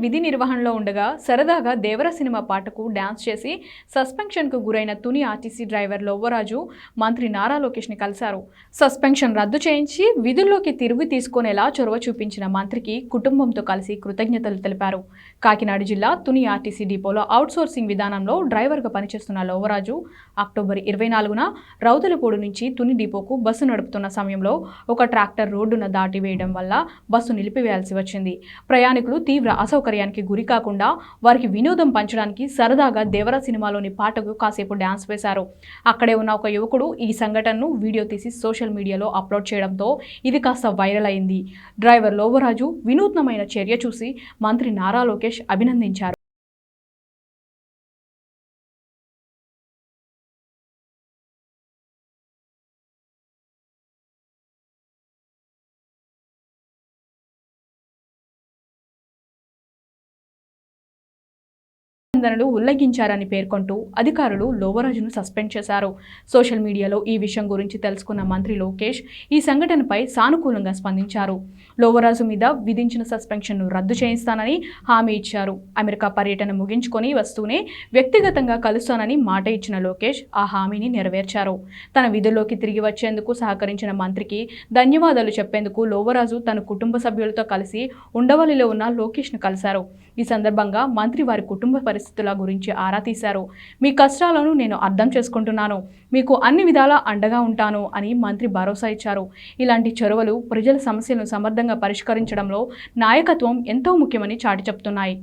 విధి నిర్వహణలో ఉండగా సరదాగా దేవర సినిమా పాటకు డ్యాన్స్ చేసి సస్పెన్షన్కు గురైన తుని ఆర్టీసీ డ్రైవర్ లోవరాజు మంత్రి నారా లోకేష్ని కలిశారు. సస్పెన్షన్ రద్దు చేయించి విధుల్లోకి తిరిగి తీసుకునేలా చొరవ చూపించిన మంత్రికి కుటుంబంతో కలిసి కృతజ్ఞతలు తెలిపారు. కాకినాడ జిల్లా తుని ఆర్టీసీ డిపోలో అవుట్సోర్సింగ్ విధానంలో డ్రైవర్గా పనిచేస్తున్న లోవరాజు అక్టోబర్ 24న రౌతులపూడి నుంచి తుని డిపోకు బస్సు నడుపుతున్న సమయంలో ఒక ట్రాక్టర్ రోడ్డున దాటివేయడం వల్ల బస్సు నిలిపివేయాల్సి వచ్చింది. ప్రయాణికులు తీవ్ర అసౌకర్యానికి గురి కాకుండా వారికి వినోదం పంచడానికి సరదాగా దేవర సినిమాలోని పాటకు కాసేపు డ్యాన్స్ వేశారు. అక్కడే ఉన్న ఒక యువకుడు ఈ సంఘటనను వీడియో తీసి సోషల్ మీడియాలో అప్లోడ్ చేయడంతో ఇది కాస్త వైరల్ అయింది. డ్రైవర్ లోవరాజు వినూత్నమైన చర్య చూసి మంత్రి నారా లోకేష్ అభినందించారు. నిబంధనలు ఉల్లంఘించారని పేర్కొంటూ అధికారులు లోవరాజును సస్పెండ్ చేశారు. సోషల్ మీడియాలో ఈ విషయం గురించి తెలుసుకున్న మంత్రి లోకేష్ ఈ సంఘటనపై సానుకూలంగా స్పందించారు. లోవరాజు మీద విధించిన సస్పెన్షన్ను రద్దు చేయిస్తానని హామీ ఇచ్చారు. అమెరికా పర్యటన ముగించుకొని వస్తూనే వ్యక్తిగతంగా కలుస్తానని మాట ఇచ్చిన లోకేష్ ఆ హామీని నెరవేర్చారు. తన విధుల్లోకి తిరిగి వచ్చేందుకు సహకరించిన మంత్రికి ధన్యవాదాలు చెప్పేందుకు లోవరాజు తన కుటుంబ సభ్యులతో కలిసి ఉండవల్లిలో ఉన్న లోకేష్ను కలిశారు. ఈ సందర్భంగా మంత్రి వారి కుటుంబ పరిస్థితుల గురించి ఆరా తీశారు. మీ కష్టాలను నేను అర్థం చేసుకుంటున్నాను, మీకు అన్ని విధాలా అండగా ఉంటాను అని మంత్రి భరోసా ఇచ్చారు. ఇలాంటి చొరవలు ప్రజల సమస్యలను సమర్థంగా పరిష్కరించడంలో నాయకత్వం ఎంతో ముఖ్యమని చాటి చెప్తున్నాయి.